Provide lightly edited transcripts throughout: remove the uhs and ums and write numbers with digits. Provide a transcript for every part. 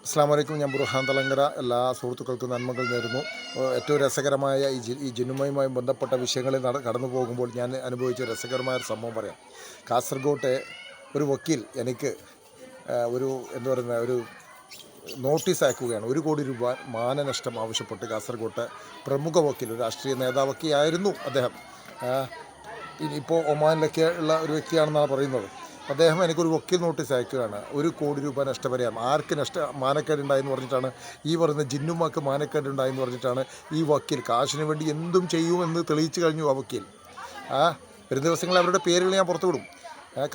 അസ്സലാമു അലൈക്കും. ഞാൻ ബുർഹാൻ തലങ്കര. എല്ലാ സുഹൃത്തുക്കൾക്കും നന്മകൾ നേരുന്നു. ഏറ്റവും രസകരമായ ഈ ജിന്നുമയുമായി ബന്ധപ്പെട്ട വിഷയങ്ങളിൽ കടന്നു പോകുമ്പോൾ ഞാൻ അനുഭവിച്ച രസകരമായ ഒരു സംഭവം പറയാം. കാസർഗോട്ടെ ഒരു വക്കീൽ എനിക്ക് ഒരു നോട്ടീസ് അയക്കുകയാണ്. 1 കോടി രൂപ മാനനഷ്ടം ആവശ്യപ്പെട്ട് കാസർഗോട്ടെ പ്രമുഖ വക്കീൽ, ഒരു രാഷ്ട്രീയ നേതാവൊക്കെ ആയിരുന്നു അദ്ദേഹം. ഇപ്പോൾ ഒമാനിലൊക്കെ ഉള്ള ഒരു വ്യക്തിയാണെന്നാണ് പറയുന്നത്. അദ്ദേഹം എനിക്കൊരു വക്കീൽ നോട്ടീസ് അയക്കുകയാണ്. 1 കോടി രൂപ നഷ്ടപരിഹാരം. ആർക്ക് മാനക്കേടുണ്ടായെന്ന് പറഞ്ഞിട്ടാണ്, ഈ പറയുന്ന ജിന്നുമാക്ക് മാനക്കേടുണ്ടായെന്ന് പറഞ്ഞിട്ടാണ് ഈ വക്കീൽ കാശിന് വേണ്ടി എന്തും ചെയ്യുമെന്ന് തെളിയിച്ചു കഴിഞ്ഞു ആ വക്കീൽ. വരും ദിവസങ്ങളിൽ അവരുടെ പേരുകൾ ഞാൻ പുറത്തു വിടും.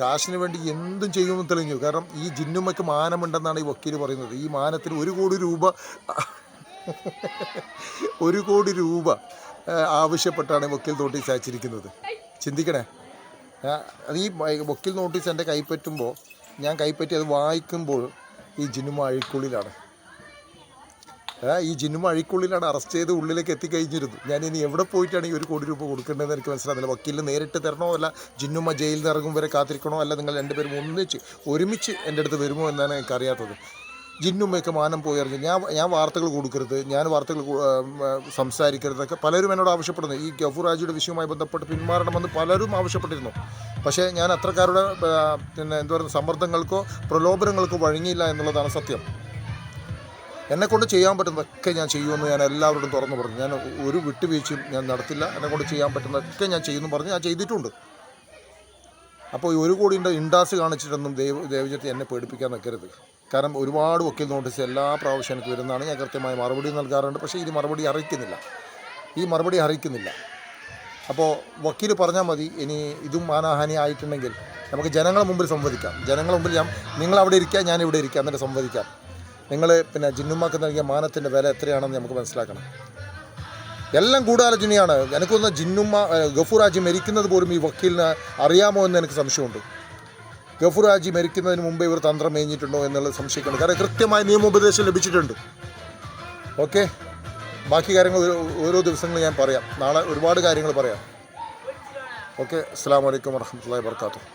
കാശിന് വേണ്ടി എന്തും ചെയ്യുമെന്ന് തെളിഞ്ഞു. കാരണം ഈ ജിന്നുമ്മയ്ക്ക് മാനമുണ്ടെന്നാണ് ഈ വക്കീൽ പറയുന്നത്. ഈ മാനത്തിന് 1 കോടി രൂപ 1 കോടി രൂപ ആവശ്യപ്പെട്ടാണ് വക്കീൽ നോട്ടീസ് അയച്ചിരിക്കുന്നത്. ചിന്തിക്കണേ. അത് ഈ വക്കീൽ നോട്ടീസ് എൻ്റെ കൈപ്പറ്റുമ്പോൾ, ഞാൻ കൈപ്പറ്റി അത് വായിക്കുമ്പോൾ ഈ ജിന്നുമ്മ അഴിക്കുള്ളിലാണ്. ഈ ജിന്നുമ്മ അഴിക്കുള്ളിലാണ്. അറസ്റ്റ് ചെയ്ത് ഉള്ളിലേക്ക് എത്തിക്കഴിഞ്ഞിരുന്നു. ഞാൻ ഇനി എവിടെ പോയിട്ടാണ് ഈ 1 കോടി രൂപ കൊടുക്കേണ്ടതെന്ന് എനിക്ക് മനസ്സിലാകുന്നില്ല. വക്കീലിന് നേരിട്ട് തരണോ, അല്ല ജിന്നുമ്മ ജയിലിൽ നിന്ന് ഇറങ്ങും വരെ കാത്തിരിക്കണോ, അല്ല നിങ്ങൾ രണ്ടുപേരും ഒരുമിച്ച് എൻ്റെ അടുത്ത് വരുമോ എന്നാണ് എനിക്കറിയാത്തത്. ജിന്നുമ്മയൊക്കെ മാനം പോയി ഇറങ്ങി. ഞാൻ വാർത്തകൾ കൊടുക്കരുത്, ഞാൻ വാർത്തകൾ സംസാരിക്കരുതൊക്കെ പലരും എന്നോട് ആവശ്യപ്പെടുന്നു. ഈ ഗഫൂർ ഹാജിയുടെ വിഷയവുമായി ബന്ധപ്പെട്ട് പിന്മാറണമെന്ന് പലരും ആവശ്യപ്പെട്ടിരുന്നു. പക്ഷേ ഞാൻ അത്രക്കാരുടെ സമ്മർദ്ദങ്ങൾക്കോ പ്രലോഭനങ്ങൾക്കോ വഴങ്ങിയില്ല എന്നുള്ളതാണ് സത്യം. എന്നെക്കൊണ്ട് ചെയ്യാൻ പറ്റുന്നതൊക്കെ ഞാൻ ചെയ്യുമെന്ന് ഞാൻ എല്ലാവരോടും തുറന്നു പറഞ്ഞു. ഞാൻ ഒരു വിട്ടുവീഴ്ചയും ഞാൻ നടത്തില്ല. എന്നെക്കൊണ്ട് ചെയ്യാൻ പറ്റുന്നതൊക്കെ ഞാൻ ചെയ്യുമെന്ന് പറഞ്ഞ് ഞാൻ ചെയ്തിട്ടുണ്ട്. അപ്പോൾ ഈ 1 കോടിയുടെ ഇൻഡാസ് കാണിച്ചിട്ടൊന്നും ദൈവജനത്തെ എന്നെ പേടിപ്പിക്കാൻ നിൽക്കരുത്. കാരണം ഒരുപാട് വക്കീൽ നോട്ടീസ് എല്ലാ പ്രാവശ്യം എനിക്ക് വരുന്നതാണ്. ഞാൻ കൃത്യമായ മറുപടി നൽകാറുണ്ട്. പക്ഷേ ഈ മറുപടി അറിയിക്കുന്നില്ല. അപ്പോൾ വക്കീൽ പറഞ്ഞാൽ മതി, ഇനി ഇതും മാനഹാനി ആയിട്ടുണ്ടെങ്കിൽ നമുക്ക് ജനങ്ങളുടെ മുമ്പിൽ സംവദിക്കാം. ജനങ്ങളുടെ മുമ്പിൽ നിങ്ങളവിടെ ഇരിക്കുക, ഞാനിവിടെ ഇരിക്കുക, എന്നിട്ട് സംവദിക്കാം. നിങ്ങൾ ജിന്നുമാക്ക് നൽകിയ മാനത്തിൻ്റെ വില എത്രയാണെന്ന് നമുക്ക് മനസ്സിലാക്കണം. എല്ലാം ഗൂഢാലോചനയാണ്. എനിക്കൊന്ന് ഗഫൂർ ഹാജി മരിക്കുന്നത് പോലും ഈ വക്കീലിന് അറിയാമോ എന്ന് എനിക്ക് സംശയമുണ്ട്. ഗഫൂർ ഹാജി മരിക്കുന്നതിന് മുമ്പേ ഇവർ തന്ത്രം മേഞ്ഞിട്ടുണ്ടോ എന്നുള്ളത് സംശയിക്കണം. കാരണം കൃത്യമായ നിയമോപദേശം ലഭിച്ചിട്ടുണ്ട്. ഓക്കെ, ബാക്കി കാര്യങ്ങൾ ഓരോ ദിവസങ്ങളിൽ ഞാൻ പറയാം. നാളെ ഒരുപാട് കാര്യങ്ങൾ പറയാം. ഓക്കെ, അസ്സലാമു അലൈക്കും വറഹ്മത്തുള്ളാഹി വബറകാതുഹു.